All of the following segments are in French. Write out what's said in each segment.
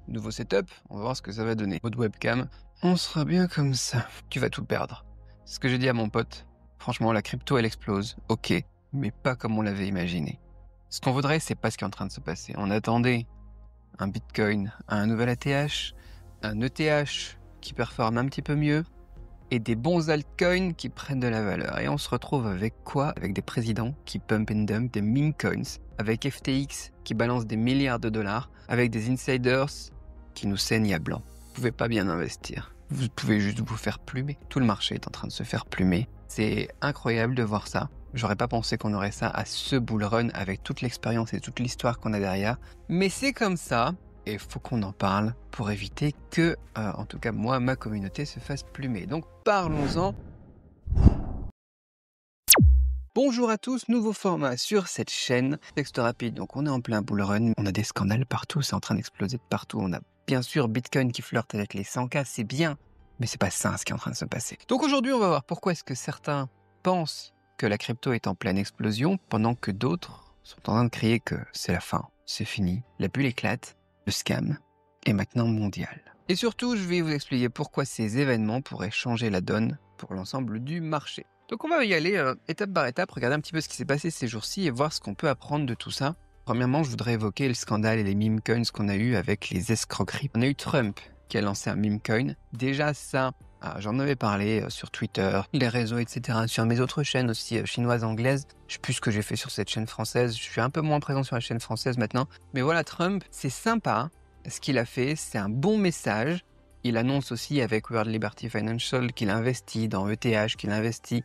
nouveau setup, on va voir ce que ça va donner. Mode webcam, on sera bien comme ça. Tu vas tout perdre. C'est ce que j'ai dit à mon pote. Franchement, la crypto, elle explose. Ok, mais pas comme on l'avait imaginé. Ce qu'on voudrait, c'est pas ce qui est en train de se passer. On attendait un Bitcoin, un nouvel ATH, un ETH qui performe un petit peu mieux, et des bons altcoins qui prennent de la valeur. Et on se retrouve avec quoi? Avec des présidents qui pump and dump des meme coins, avec FTX qui balance des milliards de dollars, avec des insiders qui nous saignent à blanc. Vous pouvez pas bien investir. Vous pouvez juste vous faire plumer. Tout le marché est en train de se faire plumer. C'est incroyable de voir ça. J'aurais pas pensé qu'on aurait ça à ce bull run avec toute l'expérience et toute l'histoire qu'on a derrière. Mais c'est comme ça. Et il faut qu'on en parle pour éviter que, en tout cas moi, ma communauté se fasse plumer. Donc parlons-en. Bonjour à tous, nouveau format sur cette chaîne. Texte rapide, donc on est en plein bull run, on a des scandales partout, c'est en train d'exploser de partout. On a bien sûr Bitcoin qui flirte avec les 100K, c'est bien, mais c'est pas ça ce qui est en train de se passer. Donc aujourd'hui on va voir pourquoi est-ce que certains pensent que la crypto est en pleine explosion, pendant que d'autres sont en train de crier que c'est la fin, c'est fini, la bulle éclate. Le scam est maintenant mondial. Et surtout, je vais vous expliquer pourquoi ces événements pourraient changer la donne pour l'ensemble du marché. Donc on va y aller étape par étape, regarder un petit peu ce qui s'est passé ces jours-ci et voir ce qu'on peut apprendre de tout ça. Premièrement, je voudrais évoquer le scandale et les meme coins qu'on a eu avec les escroqueries. On a eu Trump qui a lancé un meme coin. Déjà ça, j'en avais parlé sur Twitter, les réseaux, etc. Sur mes autres chaînes aussi chinoises, anglaises. Je sais plus ce que j'ai fait sur cette chaîne française. Je suis un peu moins présent sur la chaîne française maintenant. Mais voilà, Trump, c'est sympa. Ce qu'il a fait, c'est un bon message. Il annonce aussi avec World Liberty Financial qu'il investit dans ETH, qu'il investit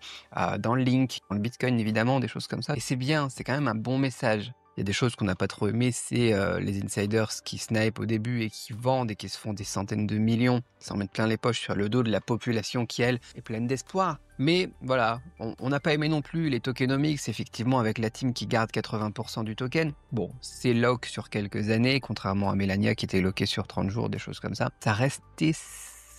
dans Link, dans le Bitcoin évidemment, des choses comme ça. Et c'est bien, c'est quand même un bon message. Il y a des choses qu'on n'a pas trop aimées, c'est les insiders qui snipent au début et qui vendent et qui se font des centaines de millions, qui s'en mettent plein les poches sur le dos de la population qui, elle, est pleine d'espoir. Mais voilà, on n'a pas aimé non plus les tokenomics, effectivement, avec la team qui garde 80% du token. Bon, c'est lock sur quelques années, contrairement à Melania qui était lockée sur 30 jours, des choses comme ça. Ça restait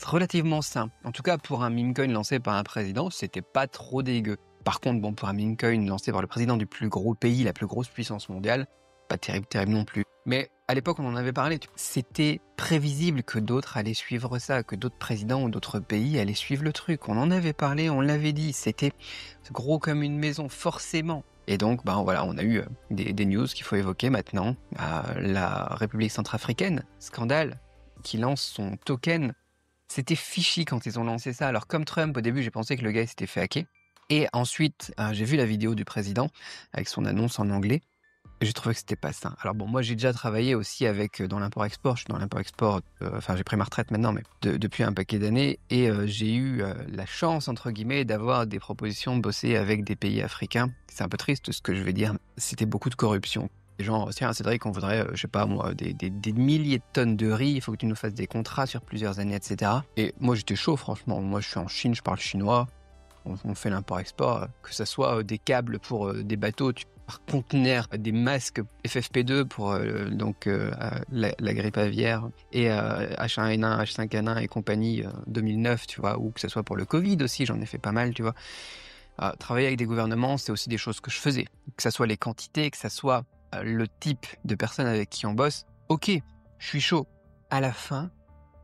relativement sain. En tout cas, pour un meme coin lancé par un président, c'était pas trop dégueu. Par contre, bon, pour un meme coin lancé par le président du plus gros pays, la plus grosse puissance mondiale, pas terrible non plus. Mais à l'époque, on en avait parlé. C'était prévisible que d'autres allaient suivre ça, que d'autres présidents ou d'autres pays allaient suivre le truc. On en avait parlé, on l'avait dit. C'était gros comme une maison, forcément. Et donc, voilà, on a eu des news qu'il faut évoquer maintenant. La République centrafricaine, scandale, qui lance son token. C'était fishy quand ils ont lancé ça. Alors, comme Trump, au début, j'ai pensé que le gars s'était fait hacker. Et ensuite, j'ai vu la vidéo du président avec son annonce en anglais. Et j'ai trouvé que c'était pas ça. Alors bon, moi j'ai déjà travaillé aussi avec dans l'import-export. Je suis dans l'import-export, j'ai pris ma retraite maintenant, mais depuis un paquet d'années. Et j'ai eu la chance, entre guillemets, d'avoir des propositions de bosser avec des pays africains. C'est un peu triste ce que je vais dire. C'était beaucoup de corruption. Les gens, tiens Cédric, on voudrait, je sais pas moi, des milliers de tonnes de riz, il faut que tu nous fasses des contrats sur plusieurs années, etc. Et moi j'étais chaud, franchement. Moi je suis en Chine, je parle chinois. On fait l'import-export, que ce soit des câbles pour des bateaux par conteneur, des masques FFP2 pour la grippe aviaire et H1N1, H5N1 et compagnie 2009, tu vois, ou que ce soit pour le Covid aussi, j'en ai fait pas mal, tu vois. Travailler avec des gouvernements, c'est aussi des choses que je faisais. Que ce soit les quantités, que ce soit le type de personnes avec qui on bosse. Ok, je suis chaud. À la fin,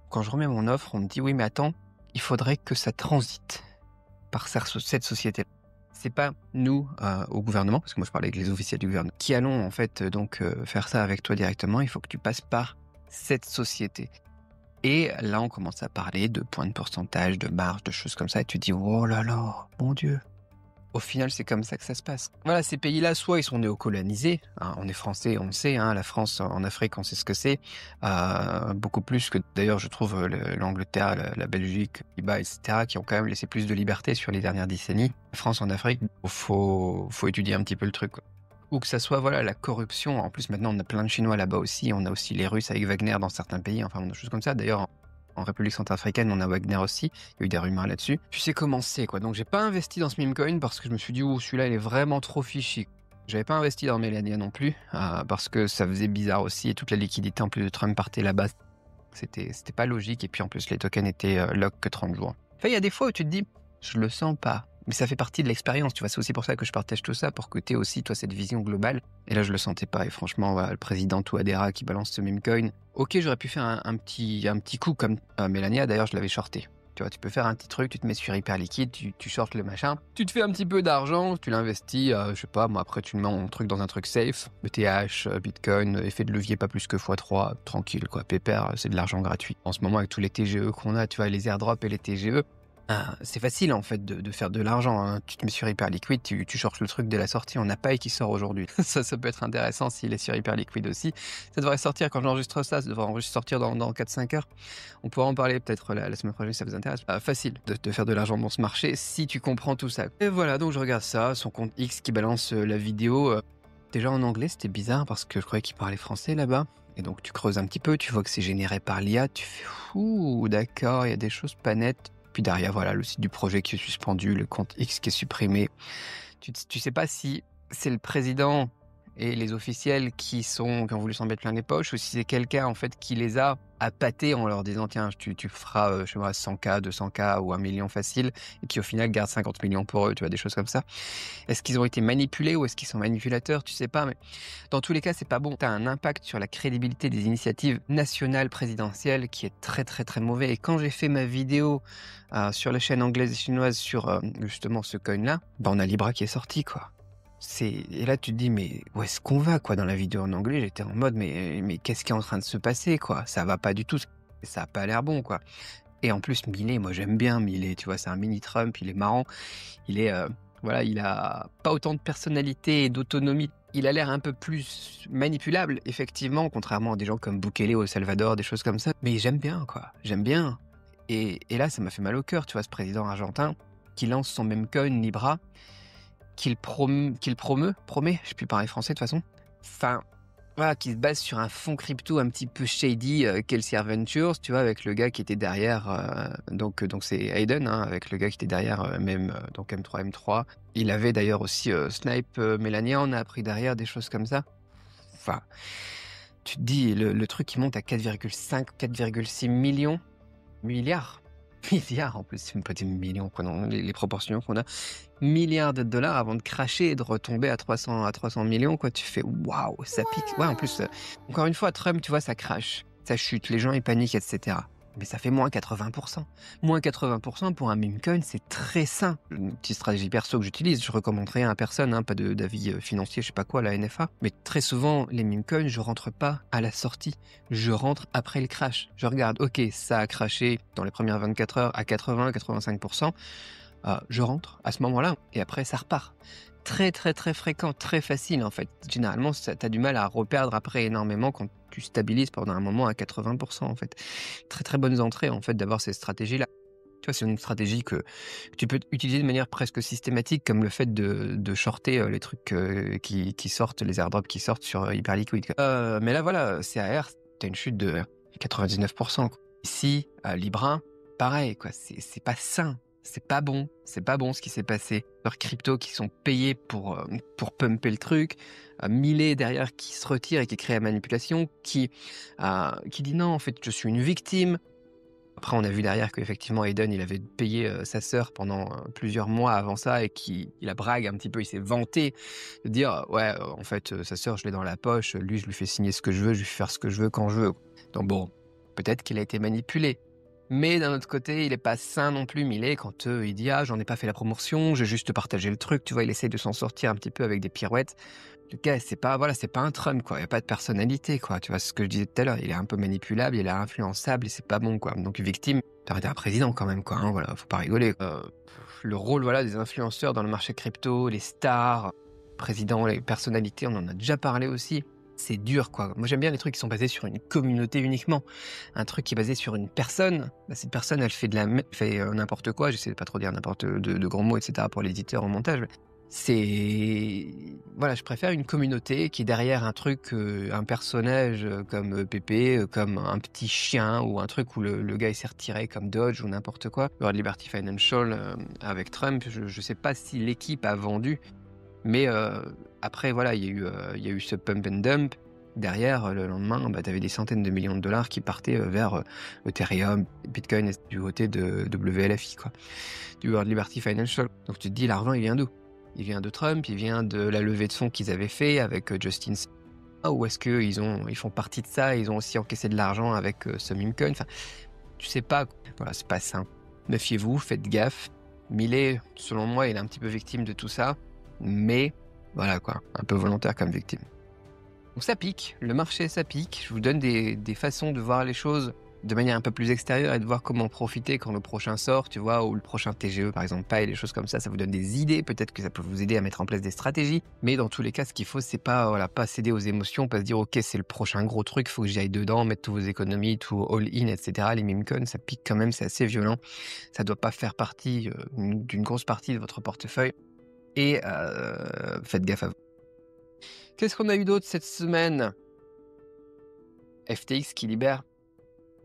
quand je remets mon offre, on me dit oui, mais attends, il faudrait que ça transite par cette société. C'est pas nous au gouvernement, parce que moi je parlais avec les officiels du gouvernement, qui allons en fait faire ça avec toi directement. Il faut que tu passes par cette société. Et là on commence à parler de points de pourcentage, de marge, de choses comme ça, et tu te dis oh là là, mon Dieu. Au final, c'est comme ça que ça se passe. Voilà, ces pays-là, soit ils sont néocolonisés, on est français, on le sait, la France en Afrique, on sait ce que c'est, beaucoup plus que d'ailleurs, je trouve, l'Angleterre, la Belgique, les Pays-Bas, etc., qui ont quand même laissé plus de liberté sur les dernières décennies. La France en Afrique, faut étudier un petit peu le truc, quoi. Ou que ça soit la corruption. En plus, maintenant, on a plein de Chinois là-bas aussi, on a aussi les Russes avec Wagner dans certains pays, enfin, des choses comme ça. D'ailleurs, en République centrafricaine, on a Wagner aussi. Il y a eu des rumeurs là-dessus. Tu sais comment c'est, quoi. Donc, j'ai pas investi dans ce meme coin parce que je me suis dit, celui-là, il est vraiment trop fishy. J'avais pas investi dans Melania non plus parce que ça faisait bizarre aussi. Et toute la liquidité, en plus de Trump, partait là-bas. C'était pas logique. Et puis, en plus, les tokens étaient lock que 30 jours. Enfin, il y a des fois où tu te dis, je le sens pas. Mais ça fait partie de l'expérience, tu vois? C'est aussi pour ça que je partage tout ça, pour que tu aies aussi, toi, cette vision globale. Et là, je le sentais pas et franchement, voilà, le président Touadéra qui balance ce meme coin. OK, j'aurais pu faire un petit coup comme, Mélania, d'ailleurs, je l'avais shorté. Tu vois? Tu peux faire un petit truc, tu te mets sur Hyperliquide, tu shortes le machin, tu te fais un petit peu d'argent, tu l'investis, je sais pas moi, après tu le mets en truc dans un truc safe, ETH, Bitcoin, effet de levier pas plus que x3, tranquille quoi, pépère, c'est de l'argent gratuit. En ce moment avec tous les TGE qu'on a, tu vois? Les airdrops et les TGE, c'est facile en fait de faire de l'argent, hein. Tu te mets sur Hyperliquid, tu shortes le truc dès la sortie. On a Paille qui sort aujourd'hui. Ça peut être intéressant s'il est sur Hyperliquid aussi. Ça devrait sortir quand j'enregistre ça devrait sortir dans 4-5 heures. On pourra en parler peut-être la semaine prochaine si ça vous intéresse. Facile de faire de l'argent dans ce marché si tu comprends tout ça. Et voilà, donc je regarde ça, son compte X qui balance la vidéo. Déjà en anglais, c'était bizarre parce que je croyais qu'il parlait français là-bas. Et donc tu creuses un petit peu, tu vois que c'est généré par l'IA, tu fais ouh, d'accord, il y a des choses pas nettes. Puis derrière, voilà, le site du projet qui est suspendu, le compte X qui est supprimé. Tu sais pas si c'est le président et les officiels qui ont voulu s'en mettre plein les poches, ou si c'est quelqu'un en fait qui les a appâtés en leur disant tiens, tu feras je sais pas, 100K, 200K ou 1 million facile, et qui au final garde 50 millions pour eux, tu vois, des choses comme ça. Est-ce qu'ils ont été manipulés ou est-ce qu'ils sont manipulateurs? Tu sais pas, mais dans tous les cas, c'est pas bon. Tu as un impact sur la crédibilité des initiatives nationales présidentielles qui est très très très mauvais. Et quand j'ai fait ma vidéo sur la chaîne anglaise et chinoise sur justement ce coin-là, on a Libra qui est sorti, quoi. Et là, tu te dis, mais où est-ce qu'on va, quoi? Dans la vidéo en anglais, j'étais en mode, mais qu'est-ce qui est en train de se passer, quoi? Ça va pas du tout, ça a pas l'air bon, quoi. Et en plus, Milei, moi j'aime bien Milei, tu vois, c'est un mini Trump, il est marrant, il est, voilà, il a pas autant de personnalité et d'autonomie. Il a l'air un peu plus manipulable, effectivement, contrairement à des gens comme Bukele au Salvador, des choses comme ça. Mais j'aime bien, quoi, j'aime bien. Et là, ça m'a fait mal au cœur, tu vois, ce président argentin qui lance son meme coin Libra, qu'il promet, je sais plus parler français de toute façon. Enfin, voilà, qui se base sur un fonds crypto un petit peu shady, Kelsier Ventures, tu vois, avec le gars qui était derrière, donc c'est Hayden, hein, avec le gars qui était derrière, donc M3. Il avait d'ailleurs aussi Snipe, Melania, on a appris derrière des choses comme ça. Enfin, tu te dis, le truc qui monte à 4,5, 4,6 milliards en plus, c'est même pas des millions, quoi, non, les proportions qu'on a. Milliards de dollars avant de cracher et de retomber à 300 millions, quoi. Tu fais waouh, ça pique. Ouais, en plus, encore une fois, Trump, tu vois, ça crache, ça chute, les gens ils paniquent, etc. Mais ça fait moins 80%. Moins 80% pour un meme coin, c'est très sain. Une petite stratégie perso que j'utilise, je recommanderais à personne, hein, pas d'avis financier, je sais pas quoi, la NFA. Mais très souvent, les meme coins, je rentre pas à la sortie. Je rentre après le crash. Je regarde, ok, ça a crashé dans les premières 24 heures à 80-85%. Je rentre à ce moment-là et après ça repart. Très très très fréquent, très facile en fait. Généralement, t'as du mal à reperdre après énormément quand tu stabilises pendant un moment à 80% en fait. Très très bonnes entrées en fait d'avoir ces stratégies-là. Tu vois, c'est une stratégie que tu peux utiliser de manière presque systématique, comme le fait de shorter les trucs qui sortent, les airdrops qui sortent sur Hyperliquid. Mais là voilà, CAR, t'as une chute de 99%. Ici, à Libra, pareil, quoi. C'est pas sain. C'est pas bon ce qui s'est passé. Leurs cryptos qui sont payés pour pumper le truc, Milei derrière qui se retire et qui crée la manipulation, qui dit non, en fait, je suis une victime. Après, on a vu derrière qu'effectivement, Hayden, il avait payé sa sœur pendant plusieurs mois avant ça et qu'il a brague un petit peu, il s'est vanté de dire ouais, en fait, sa sœur, je l'ai dans la poche, lui, je lui fais signer ce que je veux, je lui fais faire ce que je veux quand je veux. Donc bon, peut-être qu'il a été manipulé. Mais d'un autre côté, il est pas sain non plus, Milei, quand il dit ah, j'en ai pas fait la promotion, j'ai juste partagé le truc, tu vois, il essaie de s'en sortir un petit peu avec des pirouettes. Le gars, c'est pas un Trump, quoi. Il n'y a pas de personnalité, quoi. Tu vois, c'est ce que je disais tout à l'heure. Il est un peu manipulable, il est influençable et c'est pas bon, quoi. Donc, victime, t'arrêtes un président quand même, quoi. Hein, voilà, faut pas rigoler. Le rôle, voilà, des influenceurs dans le marché crypto, les stars, présidents, les personnalités, on en a déjà parlé aussi. C'est dur, quoi. Moi, j'aime bien les trucs qui sont basés sur une communauté uniquement. Un truc qui est basé sur une personne, cette personne, elle fait n'importe quoi. J'essaie de pas trop dire n'importe de gros mots, etc. pour l'éditeur au montage. Voilà, je préfère une communauté qui est derrière un truc, un personnage comme Pépé, comme un petit chien ou un truc où le gars il s'est retiré comme Dodge ou n'importe quoi. World Liberty Financial avec Trump, je sais pas si l'équipe a vendu, mais après voilà, il y a eu ce pump and dump. derrière, le lendemain, tu avais des centaines de millions de dollars qui partaient vers Ethereum, Bitcoin, du côté de WLFI, quoi, du World Liberty Financial. Donc tu te dis, l'argent, il vient d'où? Il vient de Trump, il vient de la levée de fonds qu'ils avaient fait avec Justin ou est-ce qu'ils font partie de ça, ils ont aussi encaissé de l'argent avec ce meme coin. Enfin, tu sais pas, voilà, c'est pas simple. Méfiez-vous, faites gaffe. Millet, selon moi, il est un petit peu victime de tout ça, mais voilà quoi, un peu volontaire comme victime. Donc ça pique, le marché ça pique. Je vous donne des façons de voir les choses de manière un peu plus extérieure et de voir comment profiter quand le prochain sort, tu vois, ou le prochain TGE par exemple, pas et des choses comme ça vous donne des idées, peut-être que ça peut vous aider à mettre en place des stratégies, mais dans tous les cas, ce qu'il faut, c'est pas, voilà, pas céder aux émotions, pas se dire ok, c'est le prochain gros truc, faut que j'y aille dedans, mettre tous vos économies, tout all-in, etc. Les meme coins, ça pique quand même, c'est assez violent, ça doit pas faire partie d'une grosse partie de votre portefeuille, et faites gaffe à vous. Qu'est-ce qu'on a eu d'autre cette semaine? FTX qui libère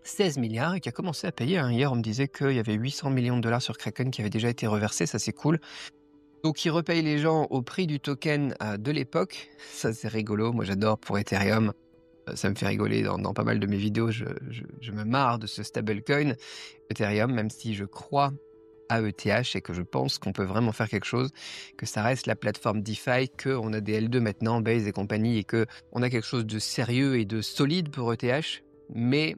16 milliards et qui a commencé à payer. Hier, on me disait qu'il y avait 800 millions de dollars sur Kraken qui avaient déjà été reversés, ça c'est cool. Donc, il repaye les gens au prix du token de l'époque. Ça, c'est rigolo. Moi, j'adore pour Ethereum. Ça me fait rigoler dans pas mal de mes vidéos. Je me marre de ce stablecoin Ethereum, même si je crois à ETH et que je pense qu'on peut vraiment faire quelque chose, que ça reste la plateforme DeFi, qu'on a des L2 maintenant, Base et compagnie, et qu'on a quelque chose de sérieux et de solide pour ETH, mais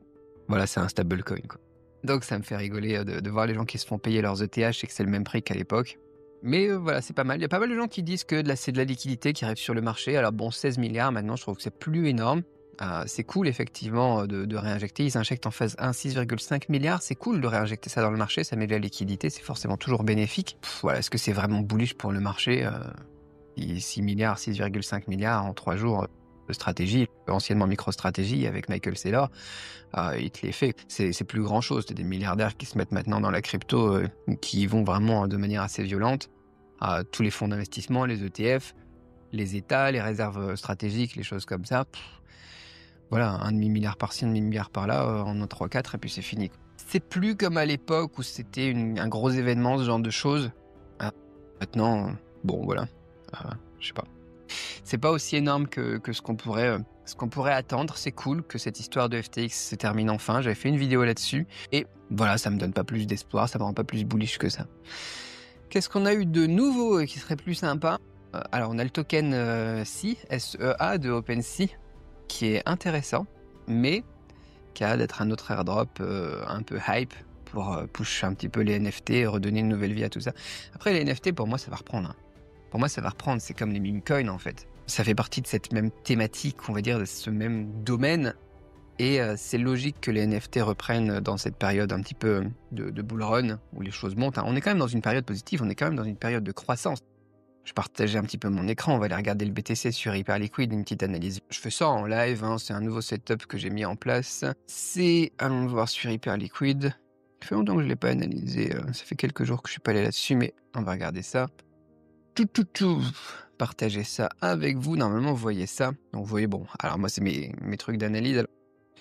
voilà, c'est un stablecoin, quoi. Donc ça me fait rigoler de voir les gens qui se font payer leurs ETH et que c'est le même prix qu'à l'époque. Mais voilà, c'est pas mal. Il y a pas mal de gens qui disent que c'est de la liquidité qui arrive sur le marché. Alors bon, 16 milliards maintenant, je trouve que c'est plus énorme. C'est cool effectivement de réinjecter. Ils injectent en phase 1 6,5 milliards. C'est cool de réinjecter ça dans le marché. Ça met de la liquidité. C'est forcément toujours bénéfique. Voilà, est-ce que c'est vraiment bullish pour le marché 6 milliards, 6,5 milliards en 3 jours de stratégie, anciennement micro-stratégie avec Michael Saylor, il te les fait. C'est plus grand chose. C'est des milliardaires qui se mettent maintenant dans la crypto, qui y vont vraiment de manière assez violente. Tous les fonds d'investissement, les ETF, les États, les réserves stratégiques, les choses comme ça. Voilà, un demi-milliard par-ci, un demi-milliard par-là, on en a 3-4 et puis c'est fini. C'est plus comme à l'époque où c'était un gros événement, ce genre de choses. Maintenant, bon voilà, je sais pas. C'est pas aussi énorme que ce qu'on pourrait attendre. C'est cool que cette histoire de FTX se termine enfin. J'avais fait une vidéo là-dessus. Et voilà, ça me donne pas plus d'espoir, ça me rend pas plus bullish que ça. Qu'est-ce qu'on a eu de nouveau et qui serait plus sympa? Alors, on a le token SEA de OpenSea, qui est intéressant, mais qui a d'être un autre airdrop un peu hype pour push un petit peu les NFT et redonner une nouvelle vie à tout ça. Après, les NFT, pour moi, ça va reprendre. Hein. Pour moi, ça va reprendre. C'est comme les meme coins, en fait. Ça fait partie de cette même thématique, on va dire, de ce même domaine. Et c'est logique que les NFT reprennent dans cette période un petit peu de bull run, où les choses montent. Hein. On est quand même dans une période positive, on est quand même dans une période de croissance. Je partageais un petit peu mon écran, on va aller regarder le BTC sur Hyperliquid, une petite analyse. Je fais ça en live, hein, c'est un nouveau setup que j'ai mis en place. Allons voir sur Hyperliquid. Ça fait longtemps que je ne l'ai pas analysé, ça fait quelques jours que je suis pas allé là-dessus, mais on va regarder ça. Partager ça avec vous, normalement vous voyez ça. Donc vous voyez, bon, alors moi c'est mes trucs d'analyse. Alors,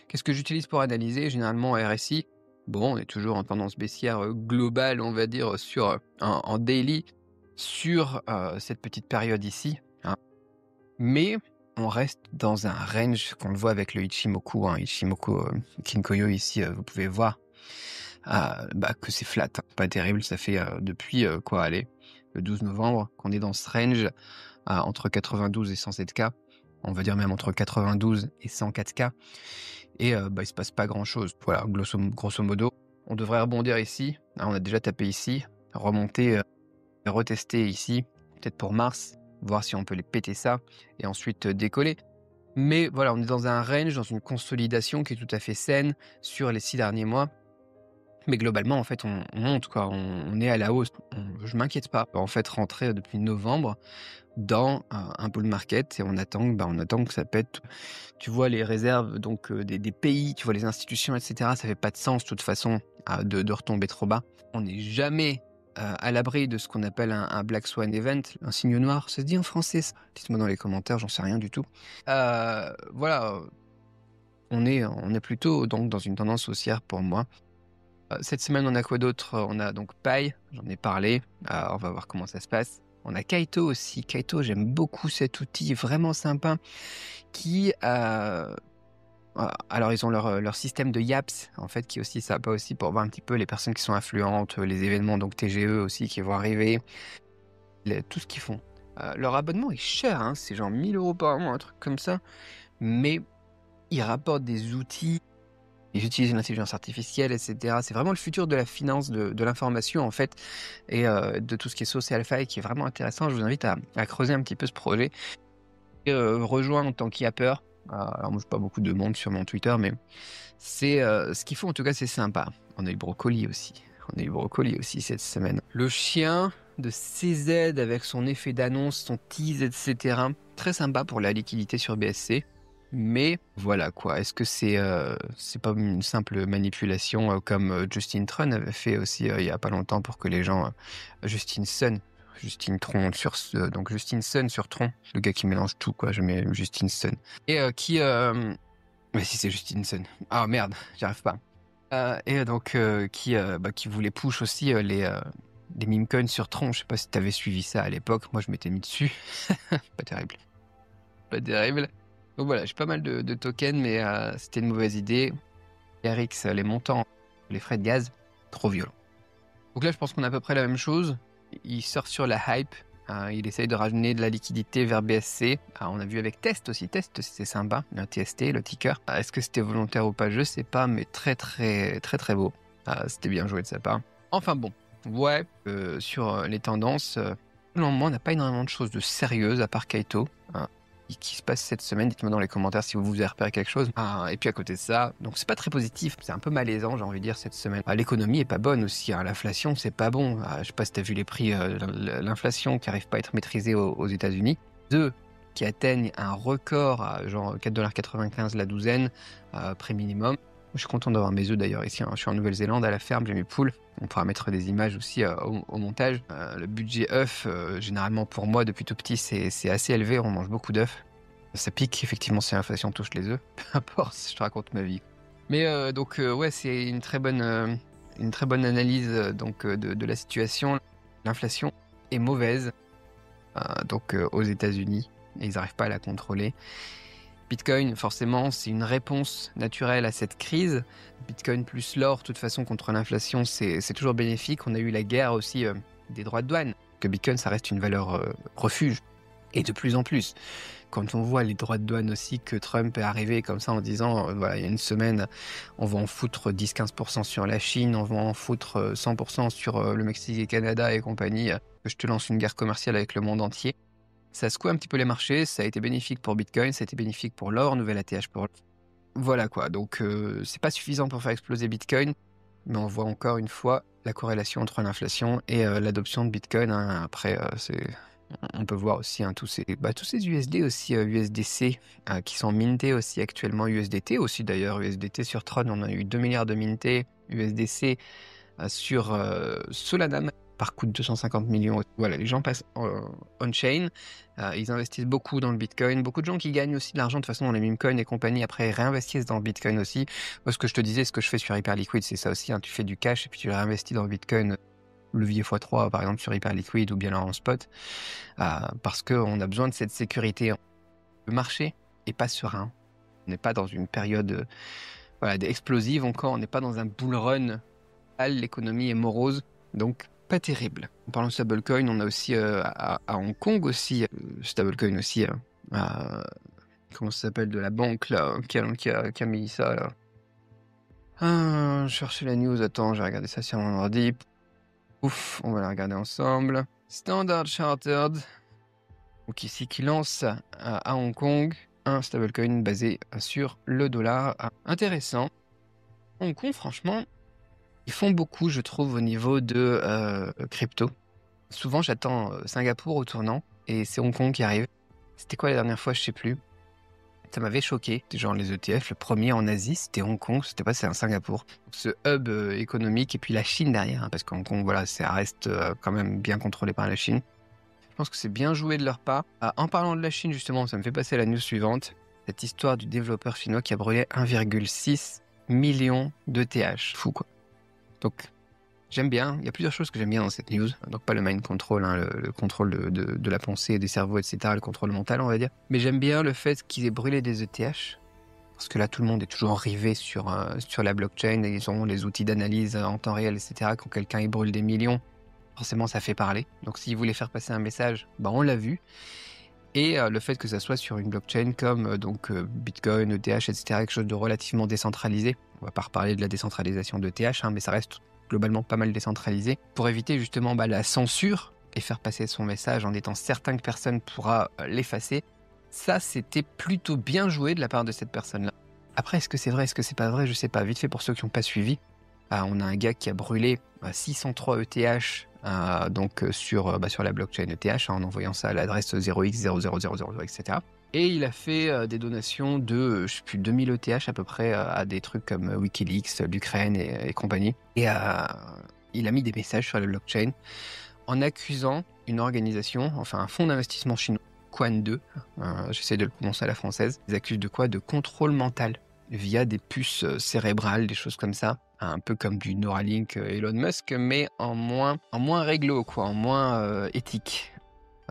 qu'est-ce que j'utilise pour analyser? Généralement RSI. Bon, on est toujours en tendance baissière globale, on va dire, en daily, sur cette petite période ici. Hein. Mais on reste dans un range qu'on le voit avec le Ichimoku, Ichimoku Kinkoyo ici, vous pouvez voir que c'est flat, hein. Pas terrible, ça fait depuis le 12 novembre qu'on est dans ce range entre 92 et 107K, on va dire même entre 92 et 104K, et il se passe pas grand chose. Voilà, grosso modo, on devrait rebondir ici. On a déjà tapé ici, remonter et retester ici, peut-être pour mars, voir si on peut les péter ça, et ensuite décoller. Mais voilà, on est dans un range, dans une consolidation qui est tout à fait saine sur les 6 derniers mois. Mais globalement, en fait, on monte, quoi. On est à la hausse. Je m'inquiète pas. En fait, rentrer depuis novembre dans un bull market et on attend que ça pète. Tu vois les réserves donc des pays, tu vois les institutions, etc. Ça fait pas de sens de toute façon de retomber trop bas. On n'est jamais à l'abri de ce qu'on appelle un Black Swan Event, un signe noir. Ça se dit en français ça? Dites-moi dans les commentaires, j'en sais rien du tout. Voilà, on est plutôt donc dans une tendance haussière pour moi. Cette semaine, on a quoi d'autre? On a donc Pi, j'en ai parlé. On va voir comment ça se passe. On a Kaito aussi. Kaito, j'aime beaucoup cet outil vraiment sympa qui alors ils ont leur système de Yaps en fait qui est aussi sympa aussi pour voir un petit peu les personnes qui sont influentes, les événements donc TGE aussi qui vont arriver, tout ce qu'ils font. Leur abonnement est cher, hein, c'est genre 1 000 € par mois, un truc comme ça, mais ils rapportent des outils, ils utilisent l'intelligence artificielle, et cetera. C'est vraiment le futur de la finance, de l'information en fait, et de tout ce qui est social-fi qui est vraiment intéressant. Je vous invite à creuser un petit peu ce projet et rejoindre en tant qu'yapper. Alors moi, j'ai pas beaucoup de monde sur mon Twitter, mais c'est ce qu'ils font en tout cas, c'est sympa. On a eu Brocoli aussi. On a eu Brocoli aussi cette semaine. Le chien de CZ avec son effet d'annonce, son tease, etc. Très sympa pour la liquidité sur BSC. Mais voilà quoi, est-ce que c'est pas une simple manipulation comme Justin Tron avait fait aussi il y a pas longtemps pour que les gens... Justin Tron sur donc Justin Sun sur Tron, le gars qui mélange tout quoi, je mets Justin Sun. Et qui... Mais si c'est Justin Sun. Ah merde, j'y arrive pas. Et donc qui voulait push aussi les meme coins sur Tron. Je sais pas si t'avais suivi ça à l'époque, moi je m'étais mis dessus. Pas terrible. Pas terrible. Donc voilà, j'ai pas mal de tokens, mais c'était une mauvaise idée. RX, les montants, les frais de gaz, trop violent. Donc là, je pense qu'on a à peu près la même chose. Il sort sur la hype. Il essaye de ramener de la liquidité vers BSC. On a vu avec Test aussi. Test, c'est sympa. Le TST, le ticker. Est-ce que c'était volontaire ou pas? Je sais pas, mais très très très très beau. C'était bien joué de sa part. Enfin bon, ouais, sur les tendances, pour le moment, on n'a pas énormément de choses de sérieuses à part Kaito. Qui se passe cette semaine, dites-moi dans les commentaires si vous avez repéré quelque chose. Et puis à côté de ça, donc c'est pas très positif, c'est un peu malaisant j'ai envie de dire cette semaine. L'économie est pas bonne aussi, l'inflation c'est pas bon. Je sais pas si t'as vu les prix, l'inflation qui arrive pas à être maîtrisée aux États-Unis. Qui atteignent un record à genre 4,95 $ la douzaine, prix minimum. Je suis content d'avoir mes œufs d'ailleurs ici, je suis en Nouvelle-Zélande à la ferme, j'ai mes poules. On pourra mettre des images aussi au montage. Le budget œuf, généralement pour moi depuis tout petit, c'est assez élevé, on mange beaucoup d'œufs. Ça pique, effectivement, si l'inflation touche les œufs. Peu importe si je te raconte ma vie. Mais donc ouais, c'est une très bonne analyse de la situation. L'inflation est mauvaise aux États-Unis et ils n'arrivent pas à la contrôler. Bitcoin, forcément, c'est une réponse naturelle à cette crise. Bitcoin plus l'or, de toute façon, contre l'inflation, c'est toujours bénéfique. On a eu la guerre aussi des droits de douane. Que Bitcoin, ça reste une valeur refuge. Et de plus en plus. Quand on voit les droits de douane aussi, que Trump est arrivé comme ça en disant, voilà, il y a une semaine, on va en foutre 10-15% sur la Chine, on va en foutre 100% sur le Mexique et Canada et compagnie, que je te lance une guerre commerciale avec le monde entier. Ça secoue un petit peu les marchés, ça a été bénéfique pour Bitcoin, ça a été bénéfique pour l'or, nouvel ATH pour... Voilà quoi, donc c'est pas suffisant pour faire exploser Bitcoin, mais on voit encore une fois la corrélation entre l'inflation et l'adoption de Bitcoin. Après, on peut voir aussi tous ces USD aussi, USDC, qui sont mintés aussi actuellement, USDT aussi d'ailleurs, USDT sur Tron, on a eu 2 milliards de mintés, USDC sur Solana, par coût de 250 millions. Voilà, les gens passent on-chain, ils investissent beaucoup dans le Bitcoin. Beaucoup de gens qui gagnent aussi de l'argent de toute façon dans les meme coins et compagnie, après ils réinvestissent dans le Bitcoin aussi. Moi, ce que je te disais, ce que je fais sur Hyperliquid, c'est ça aussi. Tu fais du cash et puis tu le réinvestis dans le Bitcoin, levier x3 par exemple sur Hyperliquid ou bien en spot, parce qu'on a besoin de cette sécurité. Le marché est pas serein. On n'est pas dans une période explosive encore, on n'est pas dans un bull run. L'économie est morose, donc pas terrible. En parlant de stablecoin, on a aussi à Hong Kong aussi, stablecoin aussi, comment ça s'appelle, de la banque là, qui a mis ça là. Je cherchais la news, attends, j'ai regardé ça sur mon ordi. Ouf, on va la regarder ensemble. Standard Chartered, donc ici qui lance à Hong Kong un stablecoin basé sur le dollar. Intéressant. Hong Kong, franchement, ils font beaucoup, je trouve, au niveau de crypto. Souvent, j'attends Singapour au tournant et c'est Hong Kong qui arrive. C'était quoi la dernière fois? Je sais plus. Ça m'avait choqué. C'était genre les ETF, le premier en Asie, c'était Hong Kong, c'était pas, c'est un Singapour. Ce hub économique et puis la Chine derrière, parce qu'Hong Kong, voilà, ça reste quand même bien contrôlé par la Chine. Je pense que c'est bien joué de leur part. En parlant de la Chine, justement, ça me fait passer à la news suivante. Cette histoire du développeur chinois qui a brûlé 1,6 million d'ETH. Fou, quoi. Donc, J'aime bien, il y a plusieurs choses que j'aime bien dans cette news. Donc pas le mind control, hein, le contrôle de la pensée, des cerveaux, etc., le contrôle mental, on va dire. Mais j'aime bien le fait qu'ils aient brûlé des ETH. Parce que là, tout le monde est toujours rivé sur la blockchain et ils ont les outils d'analyse en temps réel, etc. Quand quelqu'un il brûle des millions, forcément, ça fait parler. Donc s'ils voulaient faire passer un message, on l'a vu. Et le fait que ça soit sur une blockchain comme Bitcoin, ETH, etc., quelque chose de relativement décentralisé. On va pas reparler de la décentralisation d'ETH, mais ça reste globalement pas mal décentralisé, pour éviter justement la censure et faire passer son message en étant certain que personne pourra l'effacer. Ça, c'était plutôt bien joué de la part de cette personne-là. Après, est-ce que c'est vrai, est-ce que c'est pas vrai, je sais pas. Vite fait, pour ceux qui n'ont pas suivi, on a un gars qui a brûlé 603 ETH sur la blockchain ETH en envoyant ça à l'adresse 0x0000, etc. Et il a fait des donations de, 2000 ETH à peu près à des trucs comme Wikileaks, l'Ukraine et compagnie. Et il a mis des messages sur la blockchain en accusant une organisation, enfin un fonds d'investissement chinois, Quant2, j'essaie de le prononcer à la française, ils accusent de quoi? De contrôle mental via des puces cérébrales, des choses comme ça, un peu comme du Neuralink Elon Musk, mais en moins réglo, quoi, en moins éthique.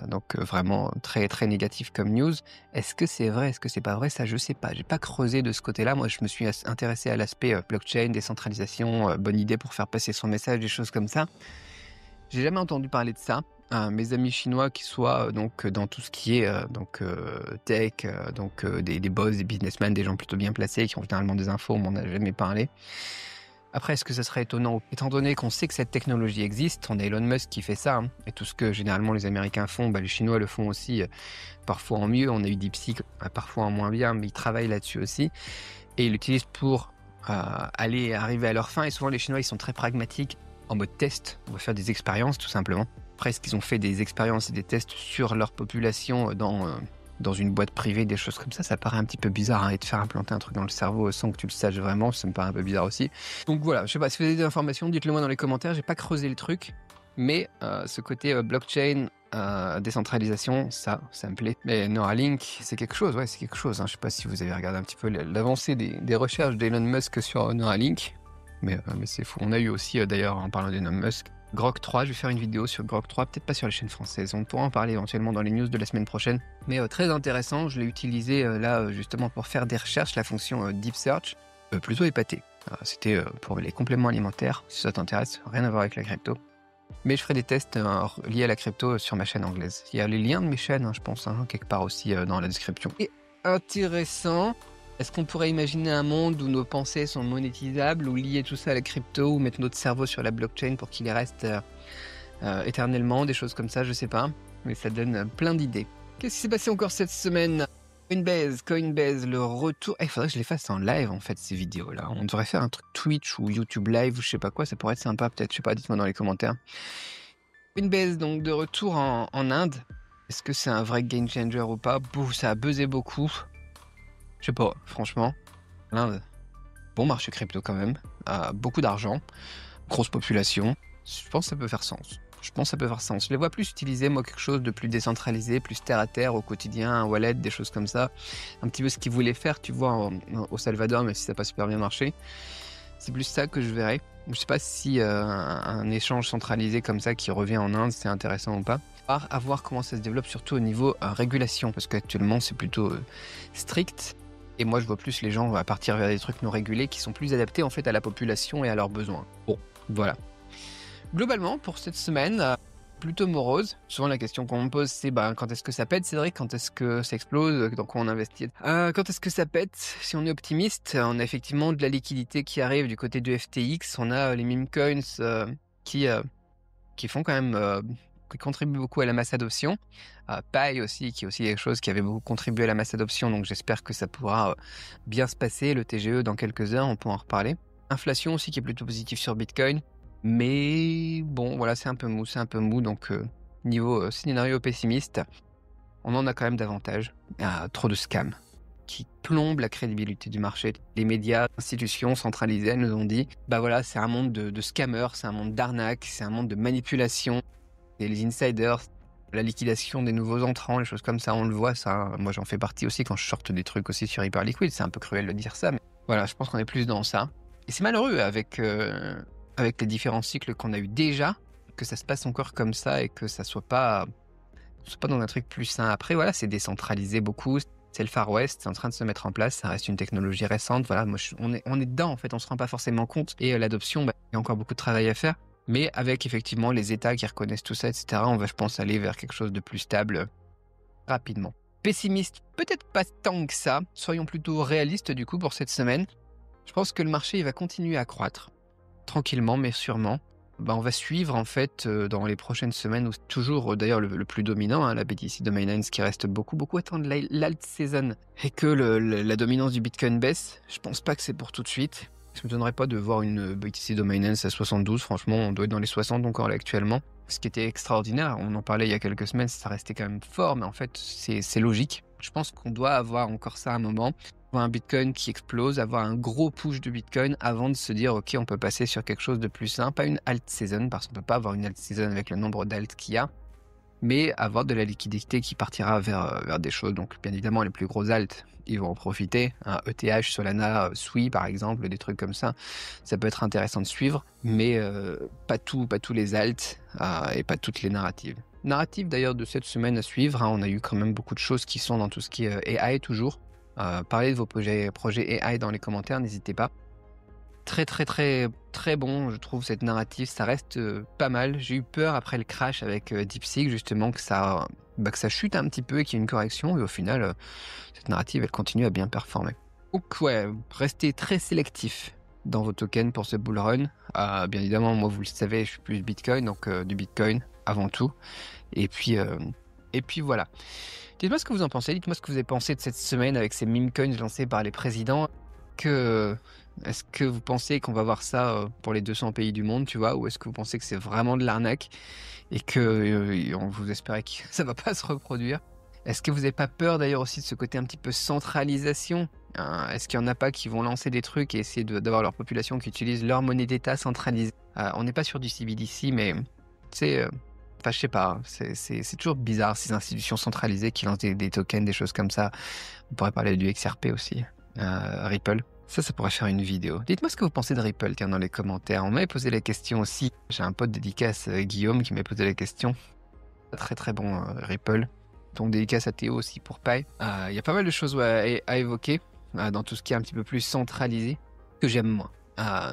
Donc vraiment très très négatif comme news. Est-ce que c'est vrai, est-ce que c'est pas vrai? Ça, je sais pas. J'ai pas creusé de ce côté-là. Moi, je me suis intéressé à l'aspect blockchain, décentralisation, bonne idée pour faire passer son message, des choses comme ça. J'ai jamais entendu parler de ça. Mes amis chinois qui soient dans tout ce qui est tech, des boss, des businessmen, des gens plutôt bien placés qui ont généralement des infos, on m'en a jamais parlé. Après, est-ce que ça serait étonnant? Étant donné qu'on sait que cette technologie existe, on a Elon Musk qui fait ça, et tout ce que généralement les Américains font, les Chinois le font aussi, parfois en mieux, on a eu DeepSeek, parfois en moins bien, mais ils travaillent là-dessus aussi, et ils l'utilisent pour arriver à leur fin, et souvent les Chinois ils sont très pragmatiques, en mode test, on va faire des expériences tout simplement. Après, est-ce qu'ils ont fait des expériences et des tests sur leur population dans une boîte privée, des choses comme ça, ça paraît un petit peu bizarre, et de faire implanter un truc dans le cerveau sans que tu le saches vraiment, ça me paraît un peu bizarre aussi. Donc voilà, je sais pas, si vous avez des informations, dites-le moi dans les commentaires, j'ai pas creusé le truc, mais ce côté blockchain, décentralisation, ça me plaît. Mais Neuralink, c'est quelque chose, ouais, c'est quelque chose. Je sais pas si vous avez regardé un petit peu l'avancée des recherches d'Elon Musk sur Neuralink, mais c'est fou. On a eu aussi, d'ailleurs, en parlant d'Elon Musk, Grok 3, je vais faire une vidéo sur Grok 3, peut-être pas sur la chaîne française, on pourra en parler éventuellement dans les news de la semaine prochaine, mais très intéressant, je l'ai utilisé justement pour faire des recherches, la fonction Deep Search, plutôt épaté. C'était pour les compléments alimentaires, si ça t'intéresse, rien à voir avec la crypto. Mais je ferai des tests liés à la crypto sur ma chaîne anglaise. Il y a les liens de mes chaînes, je pense, quelque part aussi dans la description. Et intéressant, est-ce qu'on pourrait imaginer un monde où nos pensées sont monétisables, ou lier tout ça à la crypto, ou mettre notre cerveau sur la blockchain pour qu'il y reste éternellement, des choses comme ça, je sais pas. Mais ça donne plein d'idées. Qu'est-ce qui s'est passé encore cette semaine? Coinbase, le retour. Il faudrait que je les fasse en live en fait, ces vidéos-là. On devrait faire un truc Twitch ou YouTube live ou je sais pas quoi, ça pourrait être sympa peut-être, je sais pas, dites-moi dans les commentaires. Coinbase donc de retour en Inde. Est-ce que c'est un vrai game changer ou pas? Ça a buzzé beaucoup. Je sais pas, franchement. L'Inde, bon marché crypto quand même, beaucoup d'argent, grosse population. Je pense que ça peut faire sens. Je les vois plus utiliser, moi, quelque chose de plus décentralisé, plus terre à terre au quotidien, un wallet, des choses comme ça. Un petit peu ce qu'ils voulaient faire, tu vois, au Salvador, même si ça n'a pas super bien marché. C'est plus ça que je verrais. Je sais pas si un échange centralisé comme ça qui revient en Inde, c'est intéressant ou pas. À voir comment ça se développe, surtout au niveau régulation, parce qu'actuellement, c'est plutôt strict. Et moi, je vois plus les gens partir vers des trucs non régulés qui sont plus adaptés en fait à la population et à leurs besoins. Bon, voilà. Globalement, pour cette semaine, plutôt morose. Souvent, la question qu'on me pose, c'est quand est-ce que ça pète, Cédric? Quand est-ce que ça explose? Dans quoi on investit? Quand est-ce que ça pète? Si on est optimiste, on a effectivement de la liquidité qui arrive du côté du FTX. On a les meme coins qui font quand même... qui contribuent beaucoup à la masse adoption. Pi aussi, qui est aussi quelque chose qui avait beaucoup contribué à la masse adoption, donc j'espère que ça pourra bien se passer. Le TGE, dans quelques heures, on pourra en reparler. Inflation aussi, qui est plutôt positive sur Bitcoin. Mais bon, voilà, c'est un peu mou, donc niveau scénario pessimiste, on en a quand même davantage. Trop de scams qui plombent la crédibilité du marché. Les médias, institutions centralisées, elles nous ont dit, voilà, c'est un monde de scammers, c'est un monde d'arnaques, c'est un monde de manipulation. Et les insiders, la liquidation des nouveaux entrants, les choses comme ça, on le voit, ça. Moi, j'en fais partie aussi quand je sorte des trucs aussi sur Hyperliquid. C'est un peu cruel de dire ça, mais voilà, je pense qu'on est plus dans ça. Et c'est malheureux avec avec les différents cycles qu'on a eu déjà, que ça se passe encore comme ça et que ça soit pas dans un truc plus sain. Après, voilà, c'est décentralisé beaucoup. C'est le Far West, c'est en train de se mettre en place. Ça reste une technologie récente. Voilà, moi, on est dedans, en fait. On se rend pas forcément compte. Et l'adoption, il y a encore beaucoup de travail à faire. Mais avec, effectivement, les États qui reconnaissent tout ça, etc., on va, je pense, aller vers quelque chose de plus stable rapidement. Pessimiste, peut-être pas tant que ça. Soyons plutôt réalistes, du coup, pour cette semaine. Je pense que le marché, il va continuer à croître. Tranquillement, mais sûrement. On va suivre en fait dans les prochaines semaines, où c'est toujours d'ailleurs le plus dominant, hein, la BTC Dominance qui reste beaucoup attendre l'alt season et que la dominance du Bitcoin baisse. Je pense pas que c'est pour tout de suite. Je me donnerais pas de voir une BTC Dominance à 72, franchement on doit être dans les 60 encore là actuellement. Ce qui était extraordinaire, on en parlait il y a quelques semaines, ça restait quand même fort, mais en fait c'est logique. Je pense qu'on doit avoir encore ça à un moment. Avoir un Bitcoin qui explose, avoir un gros push de Bitcoin avant de se dire ok on peut passer sur quelque chose de plus simple, pas une alt season parce qu'on peut pas avoir une alt season avec le nombre d'alt qu'il y a, mais avoir de la liquidité qui partira vers des choses. Donc bien évidemment les plus gros alt ils vont en profiter, ETH, Solana, Sui par exemple, des trucs comme ça peut être intéressant de suivre, mais pas tous les alt et pas toutes les narratives. Narrative d'ailleurs de cette semaine à suivre, on a eu quand même beaucoup de choses qui sont dans tout ce qui est AI toujours. Parlez de vos projets AI dans les commentaires, n'hésitez pas. Très bon, je trouve, cette narrative, ça reste pas mal. J'ai eu peur après le crash avec DeepSeek, justement, que ça chute un petit peu et qu'il y ait une correction, et au final, cette narrative, elle continue à bien performer. Donc ouais, restez très sélectif dans vos tokens pour ce bull run. Bien évidemment, moi, vous le savez, je suis plus Bitcoin, donc du Bitcoin avant tout. Et puis voilà. Dites-moi ce que vous en pensez, dites-moi ce que vous avez pensé de cette semaine avec ces meme coins lancés par les présidents. Est-ce que vous pensez qu'on va voir ça pour les 200 pays du monde, tu vois, ou est-ce que vous pensez que c'est vraiment de l'arnaque et que on vous espérait que ça va pas se reproduire? Est-ce que vous n'avez pas peur d'ailleurs aussi de ce côté un petit peu centralisation? Est-ce qu'il y en a pas qui vont lancer des trucs et essayer d'avoir leur population qui utilise leur monnaie d'État centralisée? On n'est pas sur du CBDC, mais c'est enfin, je sais pas, c'est toujours bizarre ces institutions centralisées qui lancent des tokens, des choses comme ça. On pourrait parler du XRP aussi, Ripple. Ça pourrait faire une vidéo. Dites-moi ce que vous pensez de Ripple, tiens, dans les commentaires. On m'avait posé la question aussi. J'ai un pote dédicace, Guillaume, qui m'a posé la question. Très bon, Ripple. Donc dédicace à Théo aussi pour Pi. Il y a pas mal de choses à évoquer dans tout ce qui est un petit peu plus centralisé, que j'aime moins.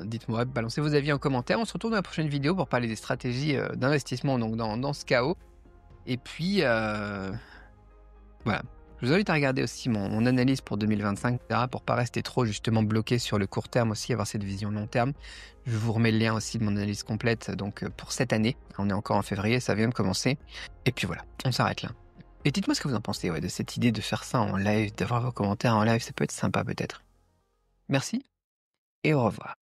Dites-moi, balancez vos avis en commentaire. On se retrouve dans la prochaine vidéo pour parler des stratégies d'investissement donc dans ce chaos. Et puis, voilà. Je vous invite à regarder aussi mon analyse pour 2025, etc., pour pas rester trop justement bloqué sur le court terme aussi, avoir cette vision long terme. Je vous remets le lien aussi de mon analyse complète donc pour cette année. On est encore en février, ça vient de commencer. Et puis voilà, on s'arrête là. Et dites-moi ce que vous en pensez de cette idée de faire ça en live, d'avoir vos commentaires en live, ça peut être sympa peut-être. Merci et au revoir.